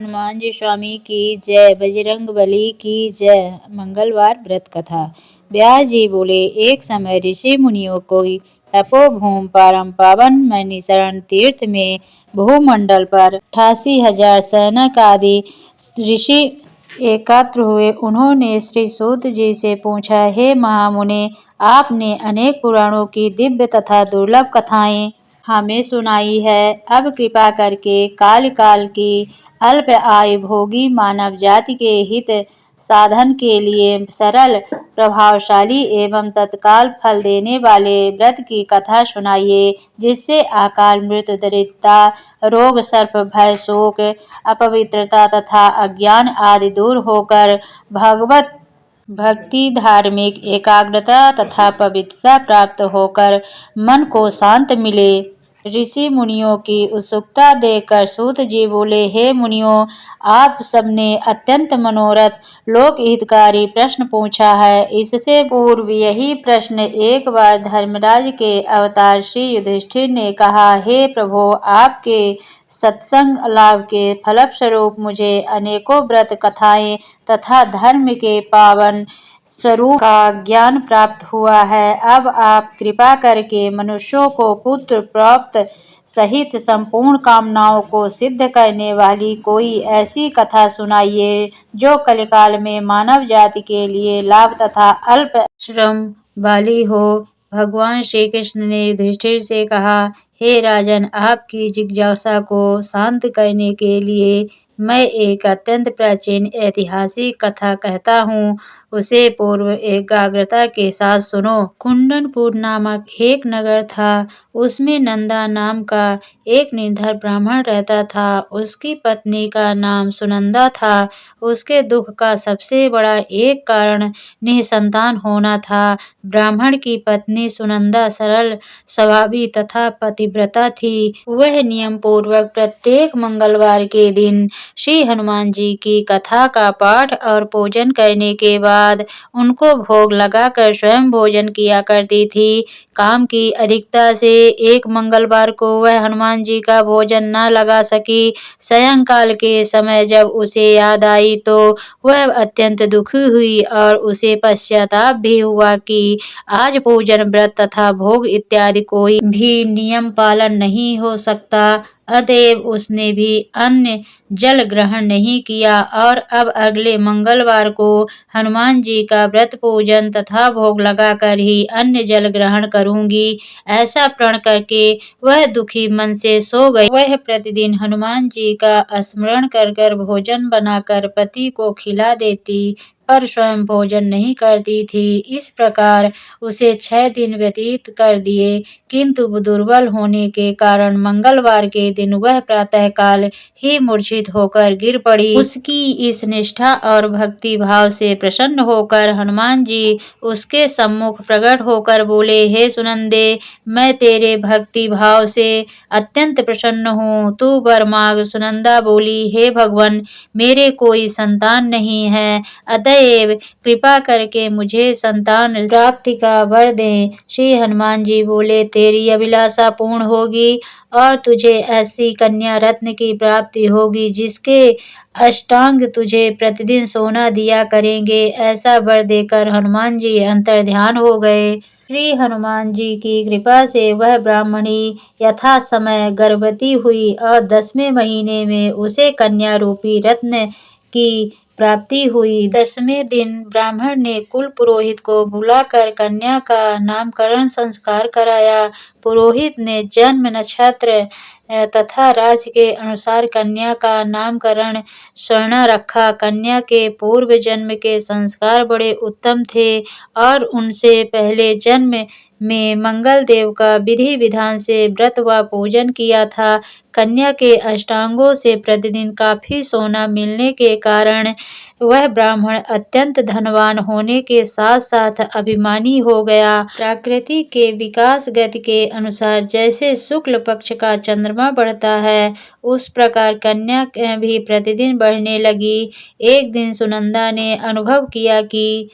हनुमान जी स्वामी की जय। बजरंगबली की जय। मंगलवार व्रत कथा। व्यास जी बोले, एक समय ऋषि मुनियों को तपोभूमि परम पावन मणिशरण तीर्थ में भूमंडल पर 88,000 सैनिक आदि ऋषि एकत्र हुए। उन्होंने श्री सूत जी से पूछा, हे महामुने, आपने अनेक पुराणों की दिव्य तथा दुर्लभ कथाएं हमें सुनाई है। अब कृपा करके काल काल की अल्प आयु भोगी मानव जाति के हित साधन के लिए सरल, प्रभावशाली एवं तत्काल फल देने वाले व्रत की कथा सुनाइए, जिससे अकाल मृत्यु, दरिद्रता, रोग, सर्प भय, शोक, अपवित्रता तथा अज्ञान आदि दूर होकर भगवत भक्ति, धार्मिक एकाग्रता तथा पवित्रता प्राप्त होकर मन को शांत मिले। ऋषि मुनियों की उत्सुकता देखकर सूत जी बोले, हे मुनियों, आप सबने अत्यंत मनोरथ लोक हितकारी प्रश्न पूछा है। इससे पूर्व यही प्रश्न एक बार धर्मराज के अवतार श्री युधिष्ठिर ने कहा, हे प्रभो, आपके सत्संग लाभ के फलस्वरूप मुझे अनेकों व्रत कथाएं तथा धर्म के पावन स्वरूप का ज्ञान प्राप्त हुआ है। अब आप कृपा करके मनुष्यों को पुत्र प्राप्त सहित संपूर्ण कामनाओं को सिद्ध करने वाली कोई ऐसी कथा सुनाइए जो कलिकाल में मानव जाति के लिए लाभ तथा अल्प श्रम वाली हो। भगवान श्री कृष्ण ने युधिष्ठिर से कहा, हे राजन, आपकी जिज्ञासा को शांत करने के लिए मैं एक अत्यंत प्राचीन ऐतिहासिक कथा कहता हूँ। उसे पूर्व एकाग्रता के साथ सुनो। कुंदनपुर नामक एक नगर था। उसमें नंदा नाम का एक निर्धन ब्राह्मण रहता था। उसकी पत्नी का नाम सुनंदा था। उसके दुख का सबसे बड़ा एक कारण निसंतान होना था। ब्राह्मण की पत्नी सुनंदा सरल स्वभावी तथा पतिव्रता थी। वह नियम पूर्वक प्रत्येक मंगलवार के दिन श्री हनुमान जी की कथा का पाठ और पूजन करने के बाद उनको भोग लगाकर स्वयं भोजन किया करती थी। काम की अधिकता से एक मंगलवार को वह हनुमान जी का भोजन न लगा सकी। सायंकाल के समय जब उसे याद आई तो वह अत्यंत दुखी हुई और उसे पश्चाताप भी हुआ कि आज पूजन, व्रत तथा भोग इत्यादि कोई भी नियम पालन नहीं हो सकता। अतएव उसने भी अन्न जल ग्रहण नहीं किया और अब अगले मंगलवार को हनुमान जी का व्रत, पूजन तथा भोग लगाकर ही अन्न जल ग्रहण करूंगी, ऐसा प्रण करके वह दुखी मन से सो गई। वह प्रतिदिन हनुमान जी का स्मरण कर कर भोजन बनाकर पति को खिला देती, पर स्वयं भोजन नहीं करती थी। इस प्रकार उसे 6 दिन व्यतीत कर दिए, किंतु दुर्बल होने के कारण मंगलवार के दिन वह प्रातःकाल ही मूर्छित होकर गिर पड़ी। उसकी इस निष्ठा और भक्ति भाव से प्रसन्न होकर हनुमान जी उसके सम्मुख प्रकट होकर बोले, हे सुनंदे, मैं तेरे भक्ति भाव से अत्यंत प्रसन्न हूँ, तू वर मांग। सुनंदा बोली, हे भगवान, मेरे कोई संतान नहीं है, अतएव कृपा करके मुझे संतान प्राप्ति का वर दें। श्री हनुमान जी बोले, तेरी अभिलाषा पूर्ण होगी और तुझे ऐसी कन्या रत्न की प्राप्ति होगी जिसके अष्टांग तुझे प्रतिदिन सोना दिया करेंगे। ऐसा वर देकर हनुमान जी अंतर्ध्यान हो गए। श्री हनुमान जी की कृपा से वह ब्राह्मणी यथा समय गर्भवती हुई और 10वें महीने में उसे कन्या रूपी रत्न की प्राप्ति हुई। 10वें दिन ब्राह्मण ने कुल पुरोहित को बुलाकर कन्या का नामकरण संस्कार कराया। पुरोहित ने जन्म, नक्षत्र तथा राशि के अनुसार कन्या का नामकरण स्वर्णा रखा। कन्या के पूर्व जन्म के संस्कार बड़े उत्तम थे और उनसे पहले जन्म में मंगल देव का विधि विधान से व्रत व पूजन किया था। कन्या के अष्टांगों से प्रतिदिन काफी सोना मिलने के कारण वह ब्राह्मण अत्यंत धनवान होने के साथ साथ अभिमानी हो गया। प्रकृति के विकास गति के अनुसार जैसे शुक्ल पक्ष का चंद्रमा बढ़ता है, उस प्रकार कन्या भी प्रतिदिन बढ़ने लगी। एक दिन सुनंदा ने अनुभव किया कि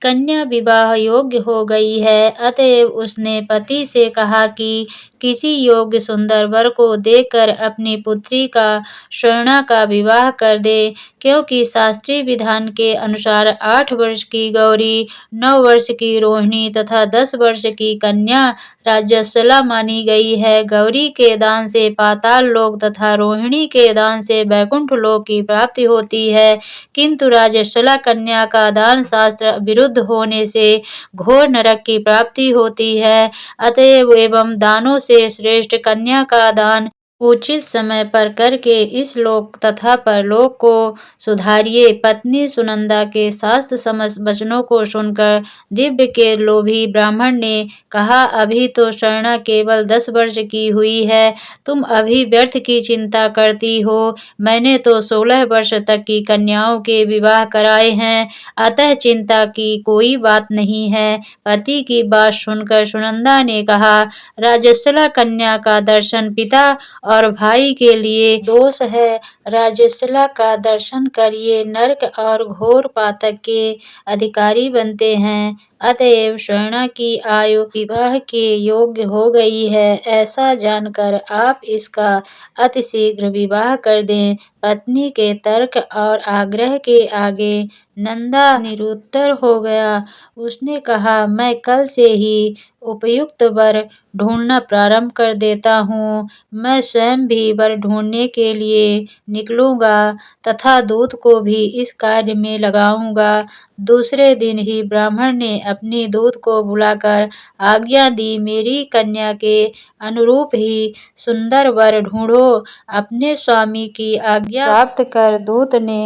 कन्या विवाह योग्य हो गई है, अतएव उसने पति से कहा कि किसी योग्य सुंदर वर को देखकर अपनी पुत्री का स्वर्णा का विवाह कर दे, क्योंकि शास्त्रीय विधान के अनुसार 8 वर्ष की गौरी, 9 वर्ष की रोहिणी तथा 10 वर्ष की कन्या राज्यशला मानी गई है। गौरी के दान से पाताल लोक तथा रोहिणी के दान से वैकुंठ लोक की प्राप्ति होती है, किंतु राज्यशला कन्या का दान शास्त्र विरुद्ध होने से घोर नरक की प्राप्ति होती है। अतएव एवं दानों से श्रेष्ठ कन्या का दान उचित समय पर करके इस लोक तथा परलोक को सुधारिए। पत्नी सुनंदा के शास्त्र समस्त वचनों को सुनकर दिव्य के लोभी ब्राह्मण ने कहा, अभी तो स्वर्णा केवल 10 वर्ष की हुई है, तुम अभी व्यर्थ की चिंता करती हो। मैंने तो 16 वर्ष तक की कन्याओं के विवाह कराए हैं, अतः चिंता की कोई बात नहीं है। पति की बात सुनकर सुनंदा ने कहा, राजश्री कन्या का दर्शन पिता और भाई के लिए दोष है। राजश्री का दर्शन कर ये नरक और घोर पातक के अधिकारी बनते हैं। अतएव स्वर्णा की आयु विवाह के योग्य हो गई है, ऐसा जानकर आप इसका अतिशीघ्र विवाह कर दें। पत्नी के तर्क और आग्रह के आगे नंदा निरुत्तर हो गया। उसने कहा, मैं कल से ही उपयुक्त वर ढूंढना प्रारंभ कर देता हूँ। मैं स्वयं भी वर ढूंढने के लिए निकलूंगा तथा दूत को भी इस कार्य में लगाऊंगा। दूसरे दिन ही ब्राह्मण ने अपनी दूत को बुलाकर आज्ञा दी, मेरी कन्या के अनुरूप ही सुंदर वर ढूंढो। अपने स्वामी की आज्ञा प्राप्त कर दूत ने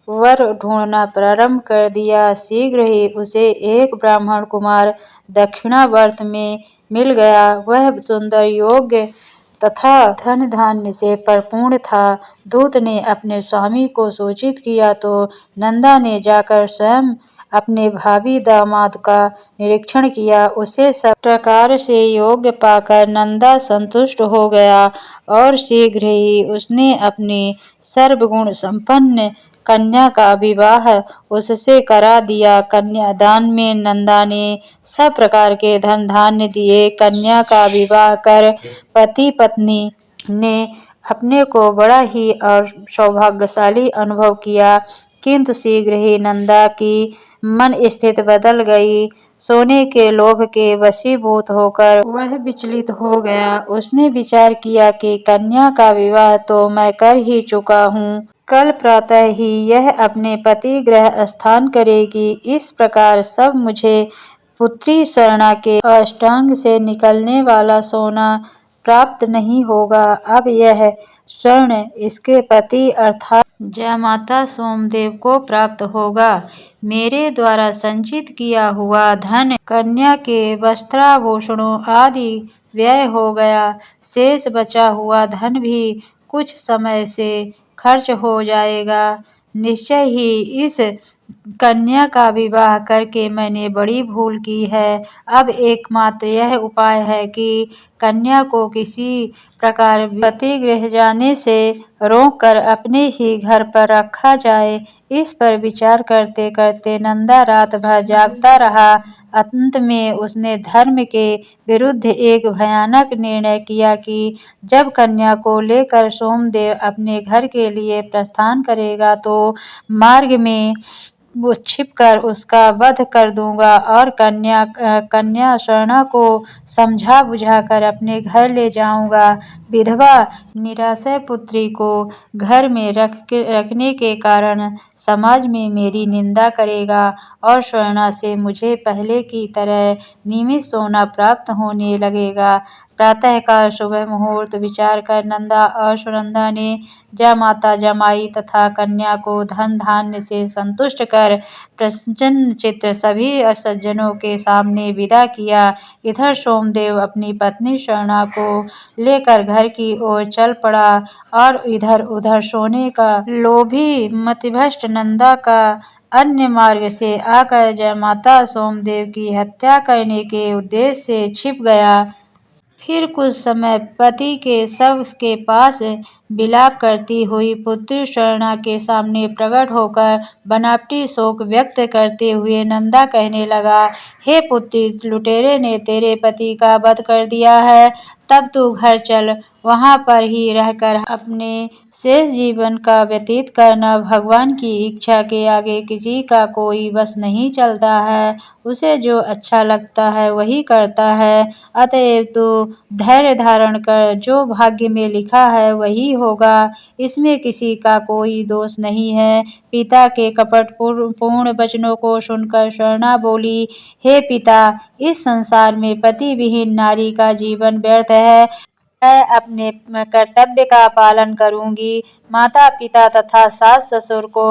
वर ढूंढना प्रारंभ कर दिया। शीघ्र ही उसे एक ब्राह्मण कुमार दक्षिणावर्त में मिल गया। वह सुंदर, योग्य तथा धन धान्य से परिपूर्ण था। दूत ने अपने स्वामी को सूचित किया तो नंदा ने जाकर स्वयं अपने भावी दामाद का निरीक्षण किया। उसे सब प्रकार से योग्य पाकर नंदा संतुष्ट हो गया और शीघ्र ही उसने अपनी सर्वगुण संपन्न कन्या का विवाह उससे करा दिया। कन्यादान में नंदा ने सब प्रकार के धन धान्य दिए। कन्या का विवाह कर पति पत्नी ने अपने को बड़ा ही और सौभाग्यशाली अनुभव किया, किंतु शीघ्र ही नंदा की मन स्थिति बदल गई। सोने के लोभ के वशीभूत होकर वह विचलित हो गया। उसने विचार किया कि कन्या का विवाह तो मैं कर ही चुका हूँ, कल प्रातः ही यह अपने पति गृह स्थान करेगी। इस प्रकार सब मुझे पुत्री स्वर्णा के अष्टांग से निकलने वाला सोना प्राप्त नहीं होगा। अब यह स्वर्ण इसके पति अर्थात जयमाता सोमदेव को प्राप्त होगा। मेरे द्वारा संचित किया हुआ धन, कन्या के वस्त्राभूषणों आदि व्यय हो गया। शेष बचा हुआ धन भी कुछ समय से खर्च हो जाएगा। निश्चय ही इस कन्या का विवाह करके मैंने बड़ी भूल की है। अब एकमात्र यह उपाय है कि कन्या को किसी प्रकार पति गृह जाने से रोककर अपने ही घर पर रखा जाए। इस पर विचार करते करते नंदा रात भर जागता रहा। अंत में उसने धर्म के विरुद्ध एक भयानक निर्णय किया कि जब कन्या को लेकर सोमदेव अपने घर के लिए प्रस्थान करेगा तो मार्ग में वो छिपकर उसका वध कर दूंगा और कन्या स्वर्णा को समझा बुझाकर अपने घर ले जाऊंगा। विधवा निराश्रय पुत्री को घर में रखने के कारण समाज में मेरी निंदा करेगा और स्वर्णा से मुझे पहले की तरह नियमित सोना प्राप्त होने लगेगा। प्रातःकाल सुबह मुहूर्त विचार कर नंदा और सुनंदा ने जयमाता जमाई तथा कन्या को धन धान्य से संतुष्ट कर प्रसन्न चित्त सभी सज्जनों के सामने विदा किया। इधर सोमदेव अपनी पत्नी स्वर्णा को लेकर घर की ओर चल पड़ा और इधर उधर सोने का लोभी मतिभ्रष्ट नंदा का अन्य मार्ग से आकर जयमाता सोमदेव की हत्या करने के उद्देश्य से छिप गया। फिर कुछ समय पति के शव के पास विलाप करती हुई पुत्री स्वर्णा के सामने प्रकट होकर बनावटी शोक व्यक्त करते हुए नंदा कहने लगा, हे पुत्री, लुटेरे ने तेरे पति का वध कर दिया है। तब तू घर चल, वहां पर ही रहकर अपने शेष जीवन का व्यतीत करना। भगवान की इच्छा के आगे किसी का कोई बस नहीं चलता है। उसे जो अच्छा लगता है वही करता है। अतएव तू धैर्य धारण कर, जो भाग्य में लिखा है वही होगा। इसमें किसी का कोई दोष नहीं है। पिता के कपट पूर्ण वचनों को सुनकर स्वर्णा बोली, हे पिता, इस संसार में पति विहीन नारी का जीवन व्यर्थ है। मैं अपने कर्तव्य का पालन करूंगी। माता पिता तथा सास ससुर को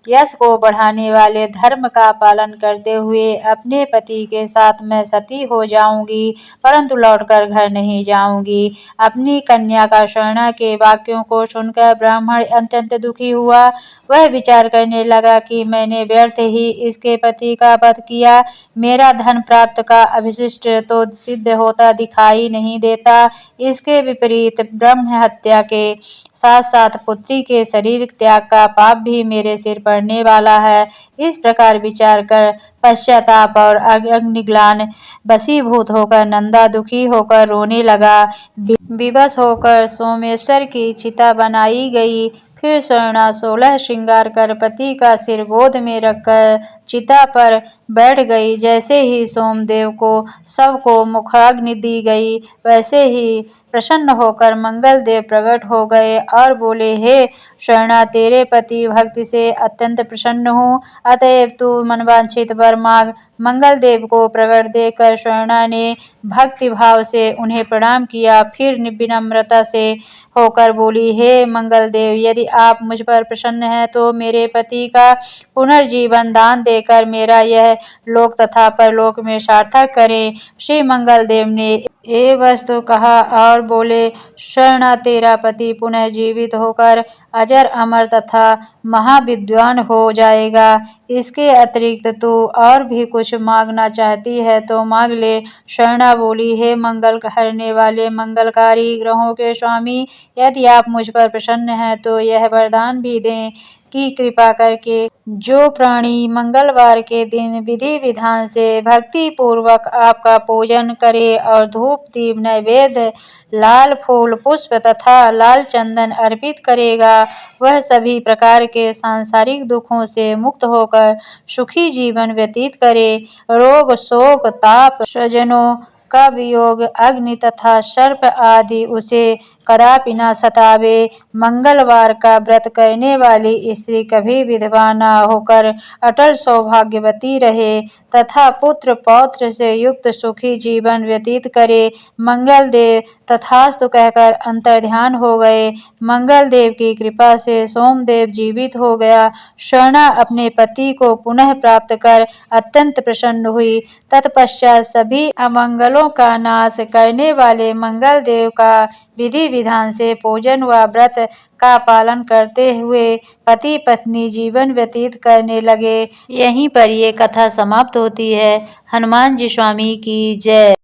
यश को बढ़ाने वाले धर्म का पालन करते हुए अपने पति के साथ मैं सती हो जाऊंगी, परंतु लौटकर घर नहीं जाऊंगी। अपनी कन्या का स्वर्णा के वाक्यों को सुनकर ब्राह्मण अत्यंत दुखी हुआ। वह विचार करने लगा कि मैंने व्यर्थ ही इसके पति का वध किया। मेरा धन प्राप्त का अभिष्ट तो सिद्ध होता दिखाई नहीं देता। इसके विपरीत ब्रह्म हत्या के साथ साथ पुत्री के शरीर त्याग का पाप भी मेरे सिर पड़ने वाला है। इस प्रकार विचार कर पश्चाताप और अग्निग्लान वशीभूत होकर नंदा दुखी होकर रोने लगा। विवश होकर सोमेश्वर की चिता बनाई गई। फिर स्वर्णा 16 श्रृंगार कर पति का सिर गोद में रखकर चिता पर बैठ गई। जैसे ही सोमदेव को शव को मुखाग्नि दी गई, वैसे ही प्रसन्न होकर मंगल देव प्रकट हो गए और बोले, हे स्वर्णा, तेरे पति भक्ति से अत्यंत प्रसन्न हूँ, अतएव तू मनवांछित वर मांग। मंगल देव को प्रकट देखकर स्वर्णा ने भक्ति भाव से उन्हें प्रणाम किया। फिर विनम्रता से होकर बोली, हे मंगल देव, यदि आप मुझ पर प्रसन्न हैं तो मेरे पति का पुनर्जीवन दान देकर मेरा यह लोक तथा परलोक में सार्थक करें। श्री मंगल देव ने ये वस्तु कहा और बोले, स्वर्णा, तेरा पति पुनः जीवित होकर अजर अमर तथा महाविद्वान हो जाएगा। इसके अतिरिक्त तू और भी कुछ मांगना चाहती है तो मांग ले। स्वर्णा बोली, हे मंगल हरने वाले मंगलकारी ग्रहों के स्वामी, यदि आप मुझ पर प्रसन्न हैं तो यह वरदान भी दें कि कृपा करके जो प्राणी मंगलवार के दिन विधि विधान से भक्ति पूर्वक आपका पूजन करे और धूप दीप नैवेद्य लाल फूल पुष्प तथा लाल चंदन अर्पित करेगा, वह सभी प्रकार के सांसारिक दुखों से मुक्त होकर सुखी जीवन व्यतीत करे। रोग शोक ताप स्वजनों का वियोग अग्नि तथा सर्प आदि उसे कदापि न सतावे। मंगलवार का व्रत करने वाली स्त्री कभी विधवा न होकर अटल सौभाग्यवती रहे तथा पुत्र पौत्र से युक्त सुखी जीवन व्यतीत करे। मंगल देव तथास्तु कहकर अंतर्ध्यान हो गए। मंगल देव की कृपा से सोमदेव जीवित हो गया। स्वर्णा अपने पति को पुनः प्राप्त कर अत्यंत प्रसन्न हुई। तत्पश्चात सभी अमंगलों का नाश करने वाले मंगल देव का विधि विधान से पूजन व व्रत का पालन करते हुए पति पत्नी जीवन व्यतीत करने लगे। यहीं पर ये कथा समाप्त होती है। हनुमान जी स्वामी की जय।